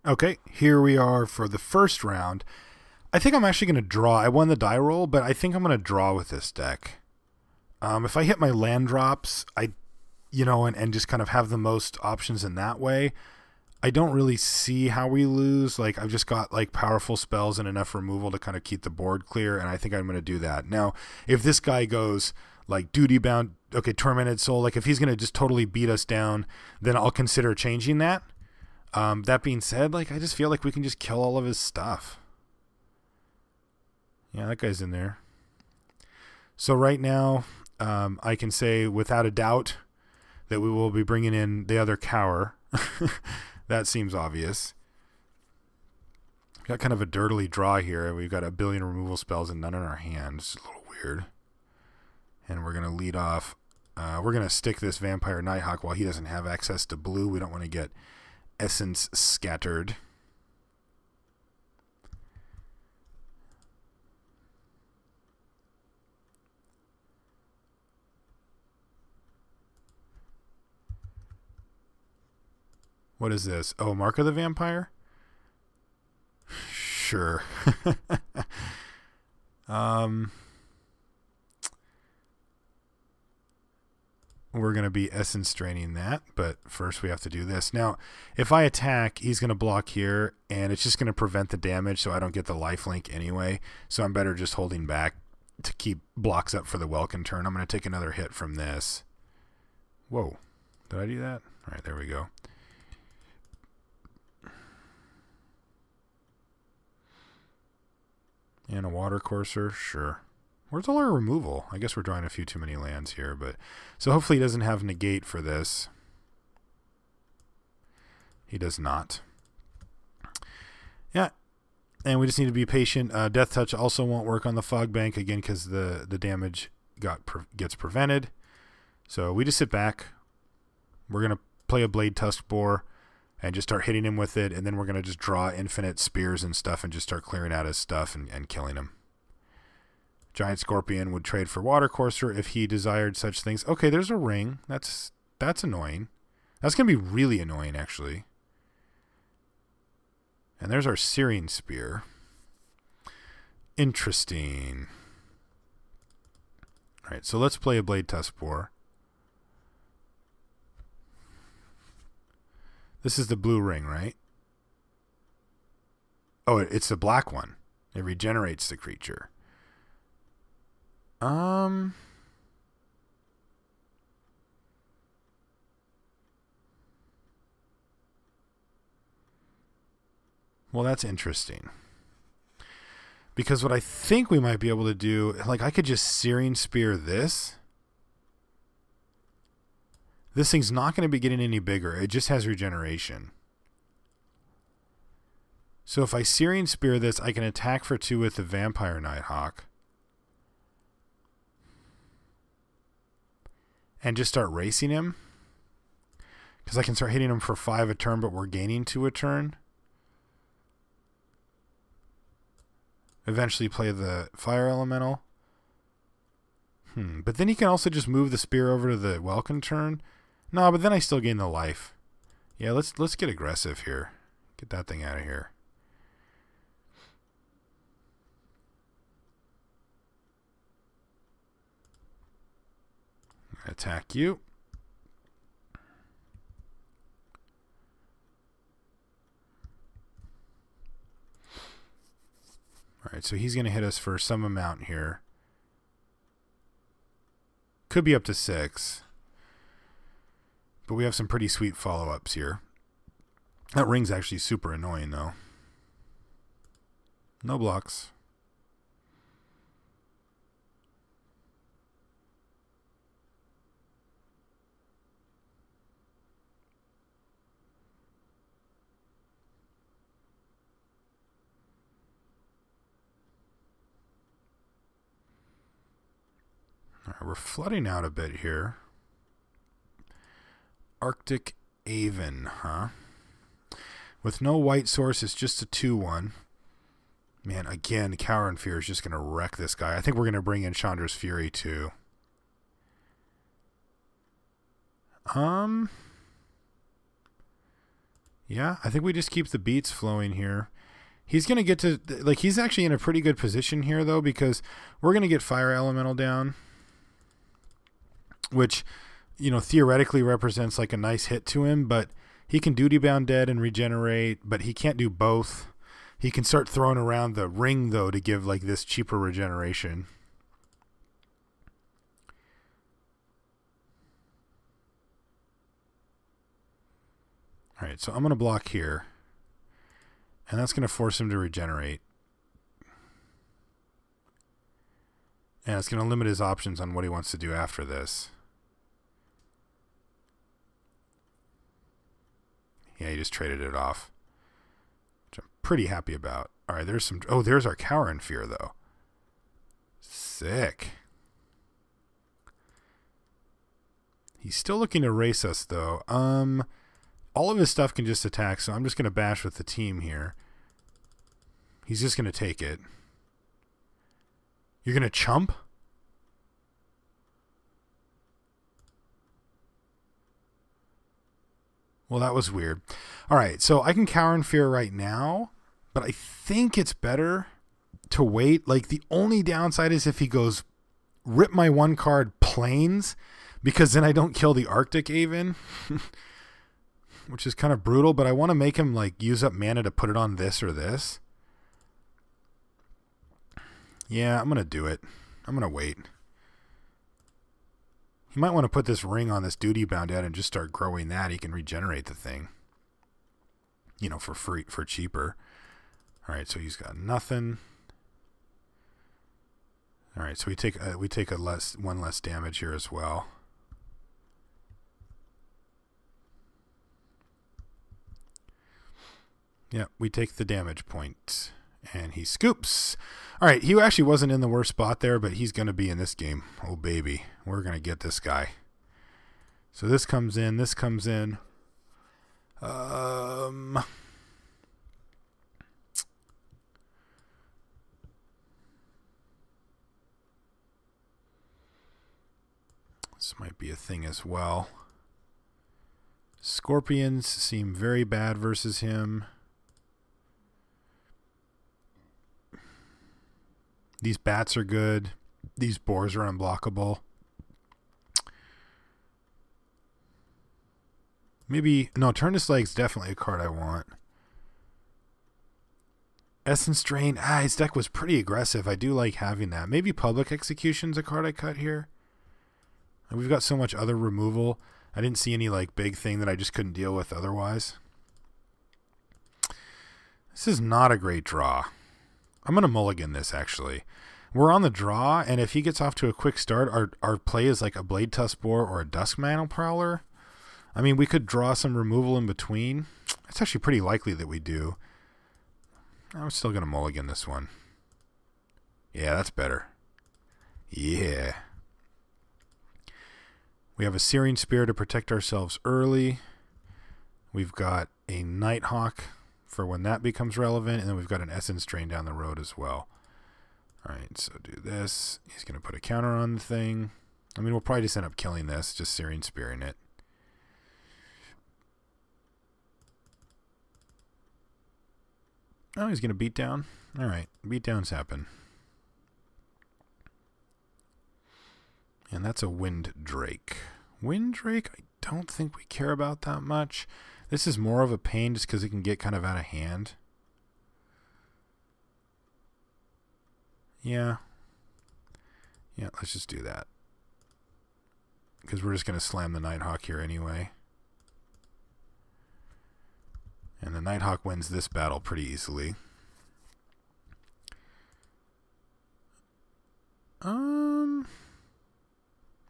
Okay, here we are for the first round. I think I'm actually going to draw. I won the die roll, but I think I'm going to draw with this deck. If I hit my land drops, and just kind of have the most options in that way, I don't really see how we lose. Like, I've just got like powerful spells and enough removal to kind of keep the board clear, and I think I'm going to do that. Now, if this guy goes like duty bound, okay, tormented soul, like if he's going to just totally beat us down, then I'll consider changing that. That being said, like I just feel like we can just kill all of his stuff. Yeah, that guy's in there. So right now, I can say without a doubt that we will be bringing in the other cower. That seems obvious. We've got kind of a dirtily draw here. We've got a billion removal spells and none in our hand. It's a little weird. And we're going to lead off. We're going to stick this Vampire Nighthawk while he doesn't have access to blue. We don't want to get essence scattered. What is this? Oh, Mark of the Vampire? Sure. We're going to be essence draining that, but first we have to do this. Now, if I attack, he's going to block here, and it's just going to prevent the damage so I don't get the lifelink anyway. So I'm better just holding back to keep blocks up for the Welkin turn. I'm going to take another hit from this. Whoa. Did I do that? All right, there we go. And a water courser, sure. Where's all our removal? I guess we're drawing a few too many lands here, but so hopefully he doesn't have negate for this. He does not. Yeah, and we just need to be patient. Death Touch also won't work on the Fog Bank again because the damage gets prevented. So we just sit back. We're gonna play a Blade Tusk Boar and just start hitting him with it, and then we're going to just draw infinite spears and stuff and just start clearing out his stuff and killing him. Giant Scorpion would trade for Water Courser if he desired such things. Okay, there's a ring. That's annoying. That's going to be really annoying, actually. And there's our Searing Spear. Interesting. All right, so let's play a Blade Tusk Boar. This is the blue ring, right? Oh, it's the black one. It regenerates the creature. Well, that's interesting. Because what I think we might be able to do, like I could just Searing Spear this. This thing's not going to be getting any bigger. It just has regeneration. So if I Searing Spear this, I can attack for 2 with the Vampire Nighthawk. And just start racing him. Because I can start hitting him for 5 a turn, but we're gaining 2 a turn. Eventually play the Fire Elemental. But then he can also just move the spear over to the Welkin turn. No, but then I still gain the life. Yeah, let's get aggressive here. Get that thing out of here. I'm gonna attack you. Alright, so he's going to hit us for some amount here. Could be up to 6. But we have some pretty sweet follow-ups here. That ring's actually super annoying, though. No blocks. All right, we're flooding out a bit here. Arctic Aven, huh? With no white source, it's just a 2/1. Man, again, Cower and Fear is just going to wreck this guy. I think we're going to bring in Chandra's Fury, too. Yeah, I think we just keep the beats flowing here. He's going to get to, like, he's actually in a pretty good position here, though, because we're going to get Fire Elemental down, which, you know, theoretically represents, like, a nice hit to him, but he can Duty Bound Dead and regenerate, but he can't do both. He can start throwing around the ring, though, to give, like, this cheaper regeneration. All right, so I'm going to block here. And that's going to force him to regenerate. And it's going to limit his options on what he wants to do after this. Yeah, he just traded it off, which I'm pretty happy about. All right, there's some... Oh, there's our Cower in Fear, though. Sick. He's still looking to race us, though. All of his stuff can just attack, so I'm just going to bash with the team here. He's just going to take it. You're going to chump? Well, that was weird. All right, so I can Cower in Fear right now, but I think it's better to wait. Like, the only downside is if he goes, rip my one card Plains, because then I don't kill the Arctic Aven. Which is kind of brutal, but I want to make him, like, use up mana to put it on this or this. Yeah, I'm going to do it. I'm going to wait. He might want to put this ring on this Duty Bound Dead and just start growing that. He can regenerate the thing. You know, for free, for cheaper. All right, so he's got nothing. All right, so we take one less damage here as well. Yeah, we take the damage point. And he scoops. All right, he actually wasn't in the worst spot there, but he's going to be in this game. Oh, baby. We're going to get this guy. So this comes in. This comes in. This might be a thing as well. Scorpions seem very bad versus him. These bats are good. These boars are unblockable. Maybe... No, Turn to Slag's definitely a card I want. Essence Drain. His deck was pretty aggressive. I do like having that. Maybe Public Execution's a card I cut here. And we've got so much other removal. I didn't see any, like, big thing that I just couldn't deal with otherwise. This is not a great draw. I'm going to mulligan this, actually. We're on the draw, and if he gets off to a quick start, our play is like a Blade Tusk Boar or a Duskmantle Prowler. I mean, we could draw some removal in between. It's actually pretty likely that we do. I'm still going to mulligan this one. Yeah, that's better. Yeah. We have a Searing Spear to protect ourselves early. We've got a Nighthawk for when that becomes relevant, and then we've got an Essence Drain down the road as well. All right, so do this. He's going to put a counter on the thing. I mean, we'll probably just end up killing this, just Searing Spearing it. Oh, he's going to beat down. All right, beat downs happen. And that's a Wind Drake. Wind Drake, I don't think we care about that much. This is more of a pain just because it can get kind of out of hand. Yeah. Yeah, let's just do that. Because we're just going to slam the Nighthawk here anyway. And the Nighthawk wins this battle pretty easily.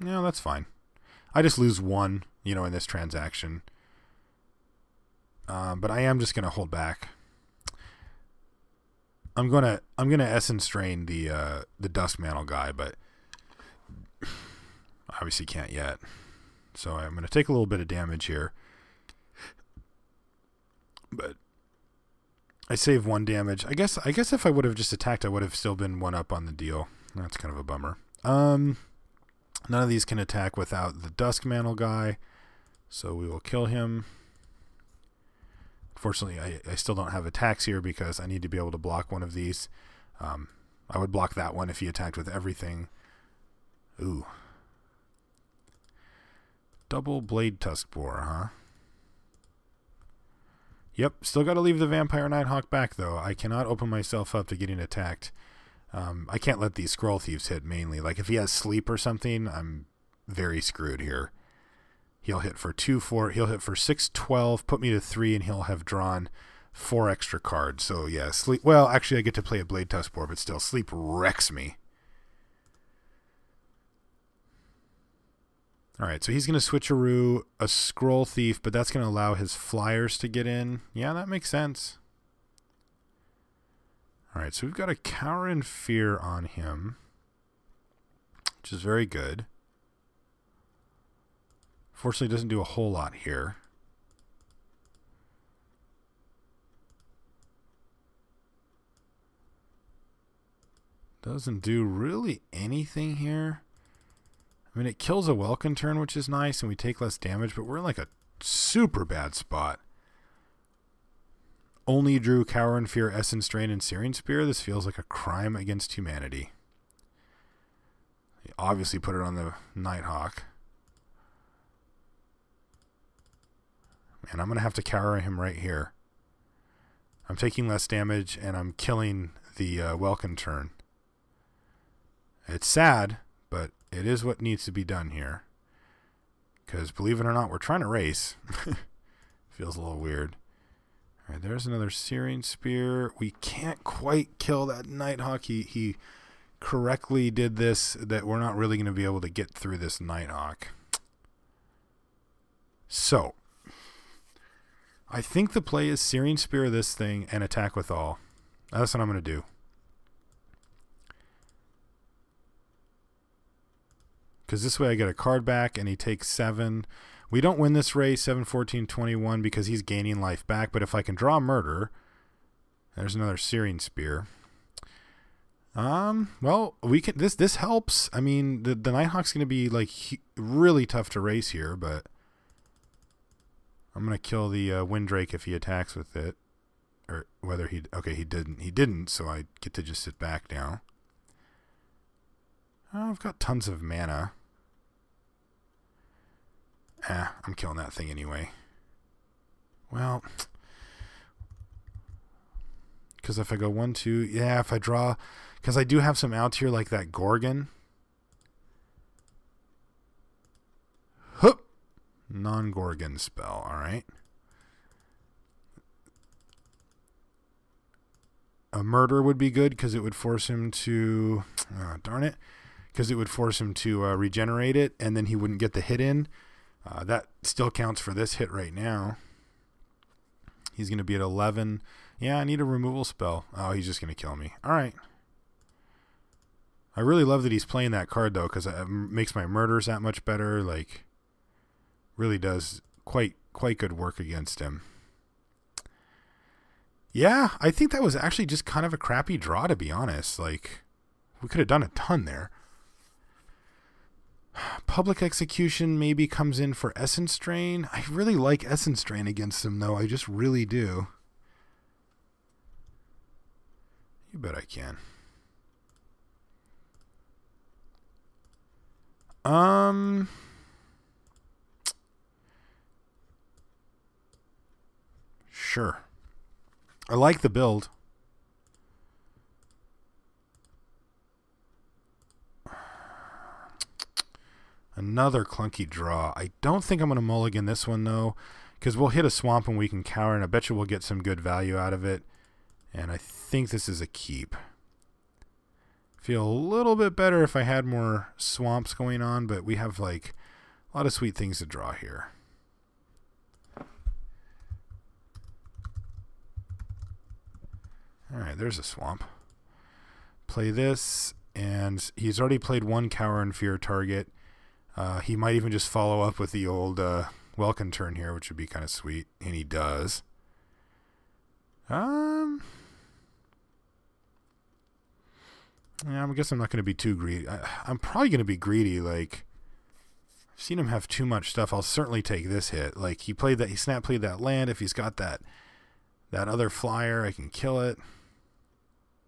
Yeah, that's fine. I just lose one, you know, in this transaction. But I am just going to hold back. I'm gonna Essence Drain the Duskmantle guy, but obviously can't yet. So I'm gonna take a little bit of damage here. But I save 1 damage. I guess if I would have just attacked, I would have still been 1 up on the deal. That's kind of a bummer. None of these can attack without the Duskmantle guy, so we will kill him. Fortunately, I still don't have attacks here because I need to be able to block one of these. I would block that one if he attacked with everything. Ooh. Double Blade Tusk Boar, huh? Yep, still got to leave the Vampire Nighthawk back, though. I cannot open myself up to getting attacked. I can't let these Scroll Thieves hit, mainly. Like, if he has Sleep or something, I'm very screwed here. He'll hit for 2-4. He'll hit for 6-12, put me to 3, and he'll have drawn 4 extra cards. So, yeah, Sleep... Well, actually, I get to play a Blade Tusk Boar, but still, Sleep wrecks me. Alright, so he's going to switcheroo a Scroll Thief, but that's going to allow his flyers to get in. Yeah, that makes sense. Alright, so we've got a Cower in Fear on him, which is very good. Fortunately, doesn't do a whole lot here. Doesn't do really anything here. I mean, it kills a Welkin turn, which is nice, and we take less damage, but we're in like a super bad spot. Only drew Cower in Fear, Essence Drain, and Searing Spear. This feels like a crime against humanity. He obviously put it on the Nighthawk. Man, I'm going to have to cower him right here. I'm taking less damage, and I'm killing the Welkin turn. It's sad, but it is what needs to be done here. Because, believe it or not, we're trying to race. Feels a little weird. Alright, there's another Searing Spear. We can't quite kill that Nighthawk. He correctly did this, that we're not really going to be able to get through this Nighthawk. So, I think the play is Searing Spear this thing and attack with all. That's what I'm going to do. Because this way I get a card back and he takes 7. We don't win this race, 7, 14, 21, because he's gaining life back. But if I can draw Murder, there's another Searing Spear. Well, we can. This helps. I mean, the Nighthawk's going to be like really tough to race here, but I'm going to kill the Windrake if he attacks with it, or whether he. Okay, he didn't. He didn't. So I get to just sit back now. I've got tons of mana. I'm killing that thing anyway. Well, because if I go 1, 2, yeah, if I draw, because I do have some outs here like that Gorgon. Hup! Non-Gorgon spell, alright. A Murder would be good because it would force him to, darn it, because it would force him to regenerate it, and then he wouldn't get the hit in. That still counts for this hit right now. He's going to be at 11. Yeah, I need a removal spell. Oh, he's just going to kill me. All right. I really love that he's playing that card, though, because it makes my murders that much better. Like, really does quite good work against him. Yeah, I think that was actually just kind of a crappy draw, to be honest. Like, we could have done a ton there. Public Execution maybe comes in for Essence Drain. I really like Essence Drain against him, though. I just really do. You bet I can. Sure. I like the build. Another clunky draw. I don't think I'm going to mulligan this one, though, because we'll hit a swamp and we can cower, and I bet you we'll get some good value out of it. And I think this is a keep. Feel a little bit better if I had more swamps going on, but we have like a lot of sweet things to draw here. Alright, there's a swamp. Play this, and he's already played one Cower in Fear target. He might even just follow up with the old Welkin turn here, which would be kind of sweet, and he does. Yeah, I guess I'm not going to be too greedy. I'm probably going to be greedy. Like, I've seen him have too much stuff. I'll certainly take this hit. Like, he played that. He snap played that land. If he's got that That other flyer, I can kill it.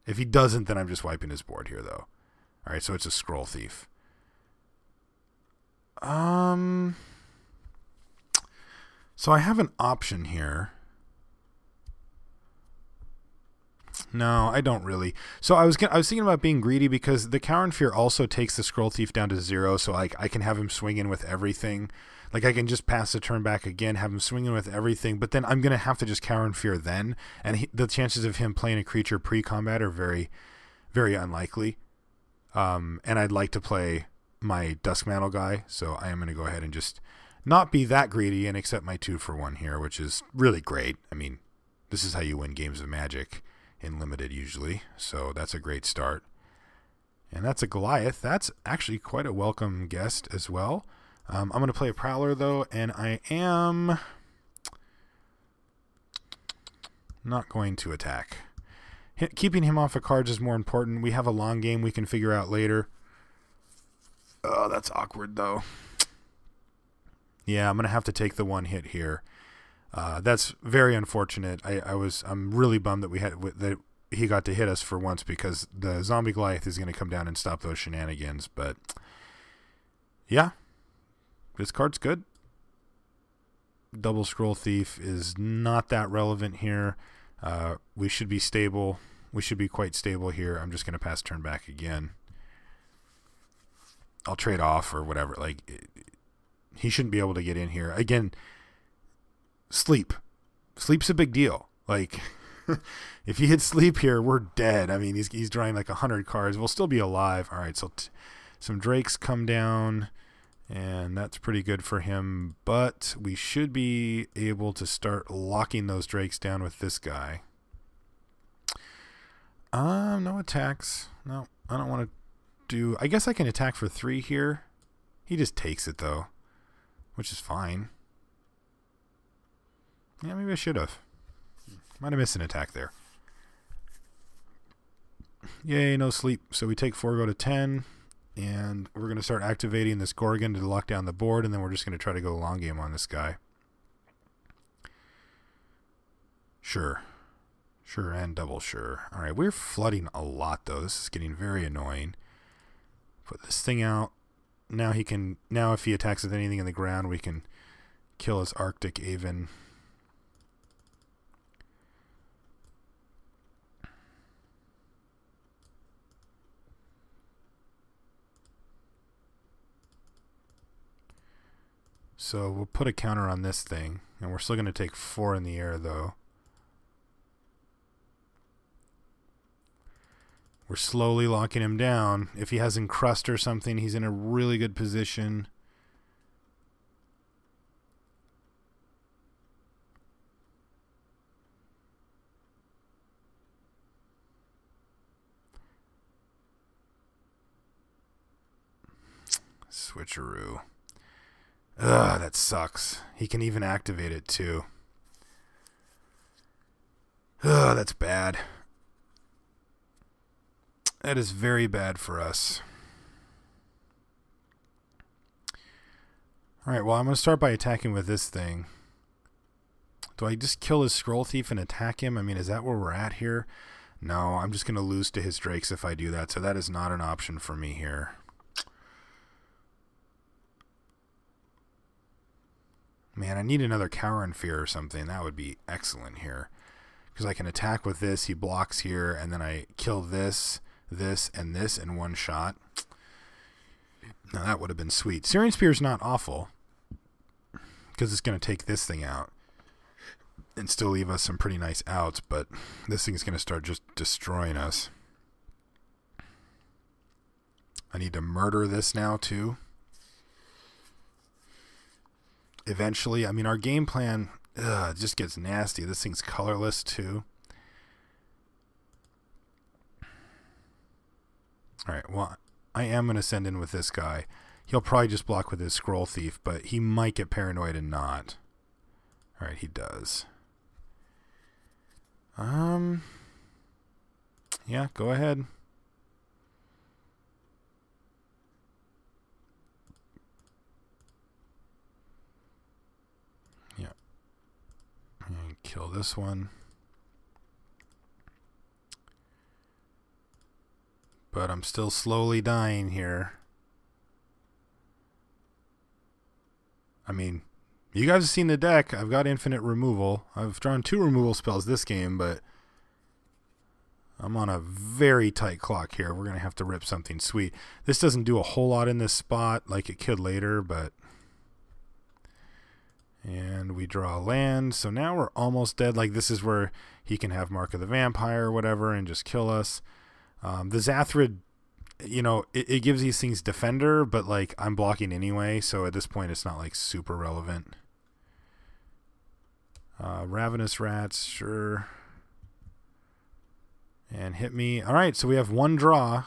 If he doesn't, then I'm just wiping his board here, though. All right, so it's a Scroll Thief. So I have an option here. No, I don't really. So I was thinking about being greedy because the Cower and Fear also takes the Scroll Thief down to 0, so I can have him swing in with everything. Like I can just pass the turn back again, have him swing in with everything, but then I'm going to have to just Cower and Fear then, and the chances of him playing a creature pre-combat are very, very unlikely. And I'd like to play my Duskmantle guy, so I am going to go ahead and just not be that greedy and accept my 2-for-1 here, which is really great. I mean, this is how you win games of Magic in Limited usually, so that's a great start. And that's a Goliath. That's actually quite a welcome guest as well. I'm going to play a Prowler though, and I am not going to attack. Keeping him off of cards is more important. We have a long game we can figure out later. Oh, that's awkward though. Yeah, I'm going to have to take the 1 hit here. That's very unfortunate. I'm really bummed that he got to hit us for once, because the Zombie Goliath is going to come down and stop those shenanigans. But yeah, this card's good. Double Scroll Thief is not that relevant here. We should be stable. We should be quite stable here. I'm just going to pass turn back again. I'll trade off or whatever. Like, he shouldn't be able to get in here. Again, sleep. Sleep's a big deal. Like, if you hit sleep here, we're dead. I mean, he's drawing like 100 cards. We'll still be alive. All right, so some Drakes come down, and that's pretty good for him. But we should be able to start locking those Drakes down with this guy. No attacks. No, I don't want to do... I guess I can attack for 3 here. He just takes it, though, which is fine. Yeah, maybe I should have. Might have missed an attack there. Yay, no sleep. So we take 4, go to 10, and we're going to start activating this Gorgon to lock down the board, and then we're just going to try to go long game on this guy. Sure. Sure and double sure. All right, we're flooding a lot, though. This is getting very annoying. Put this thing out. Now he can... Now if he attacks with anything in the ground, we can kill his Arctic Aven. So we'll put a counter on this thing, and we're still going to take 4 in the air, though. We're slowly locking him down. If he has Encrust or something, he's in a really good position. Switcheroo. Ugh, that sucks. He can even activate it, too. Ugh, that's bad. That is very bad for us. Alright, well, I'm going to start by attacking with this thing. Do I just kill his Scroll Thief and attack him? I mean, is that where we're at here? No, I'm just going to lose to his Drakes if I do that, so that is not an option for me here. Man, I need another Cower and Fear or something. That would be excellent here. Because I can attack with this, he blocks here, and then I kill this, this, and this in one shot. Now that would have been sweet. Syrian Spear is not awful, because it's going to take this thing out and still leave us some pretty nice outs, but this thing's going to start just destroying us. I need to murder this now, too. Eventually, I mean, our game plan it just gets nasty. This thing's colorless, too. Alright, well, I am going to send in with this guy. He'll probably just block with his Scroll Thief, but he might get paranoid and not. Alright, he does. Yeah, go ahead. Yeah. And kill this one. But I'm still slowly dying here. I mean, you guys have seen the deck. I've got infinite removal. I've drawn 2 removal spells this game, but I'm on a very tight clock here. We're going to have to rip something sweet. This doesn't do a whole lot in this spot like it could later, but... And we draw a land, so now we're almost dead. Like, this is where he can have Mark of the Vampire or whatever and just kill us. The Zathrid, you know, it gives these things Defender, but, like, I'm blocking anyway, so at this point it's not, like, super relevant. Ravenous Rats, sure. And hit me. All right, so we have 1 draw.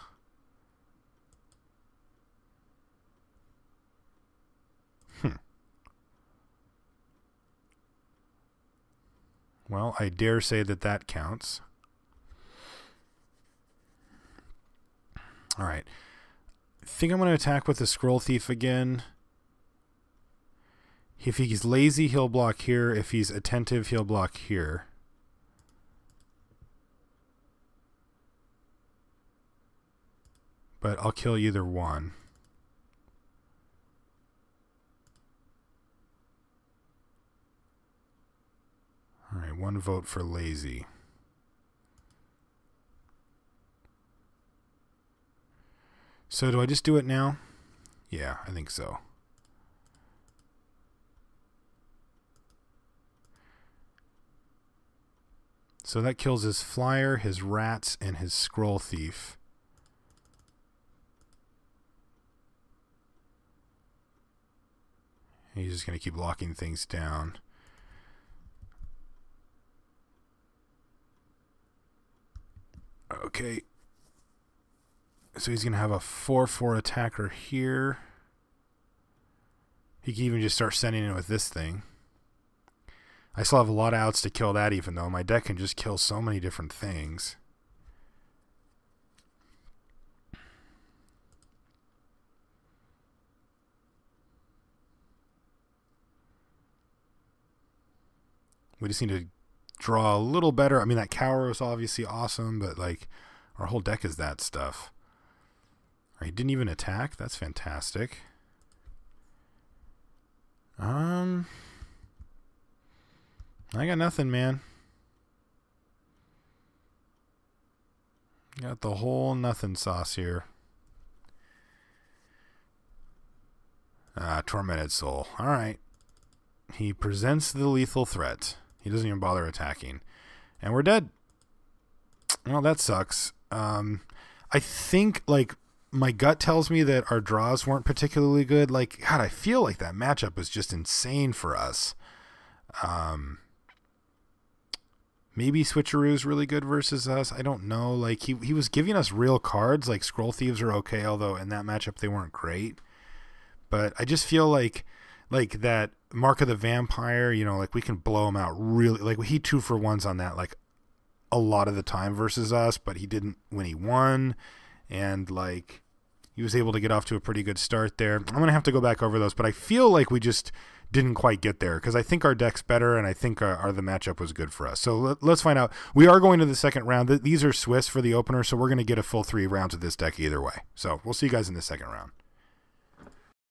Well, I dare say that that counts. All right. I think I'm going to attack with the Scroll Thief again. If he's lazy, he'll block here. If he's attentive, he'll block here. But I'll kill either one. All right, 1 vote for lazy. So do I just do it now? Yeah, I think so. So that kills his flyer, his rats, and his Scroll Thief. He's just going to keep locking things down. Okay. So he's going to have a 4/4 attacker here. He can even just start sending in with this thing. I still have a lot of outs to kill that, even though my deck can just kill so many different things. We just need to draw a little better. I mean, that Cower was obviously awesome, but like our whole deck is that stuff. All right, he didn't even attack. That's fantastic. I got nothing, man. Got the whole nothing sauce here. Tormented Soul. All right. He presents the lethal threat. He doesn't even bother attacking. And we're dead. Well, that sucks. I think, like, my gut tells me that our draws weren't particularly good. Like, God, I feel like that matchup was just insane for us. Maybe Switcheroo's really good versus us. I don't know. Like, he was giving us real cards. Like, Scroll Thieves are okay, although in that matchup they weren't great. But I just feel like that Mark of the Vampire, you know, like, we can blow him out really. Like, he 2-for-1s on that, like, a lot of the time versus us, but he didn't when he won. And, like, he was able to get off to a pretty good start there. I'm going to have to go back over those, but I feel like we just didn't quite get there because I think our deck's better and I think the matchup was good for us. So let's find out. We are going to the second round. These are Swiss for the opener, so we're going to get a full 3 rounds of this deck either way. So we'll see you guys in the second round.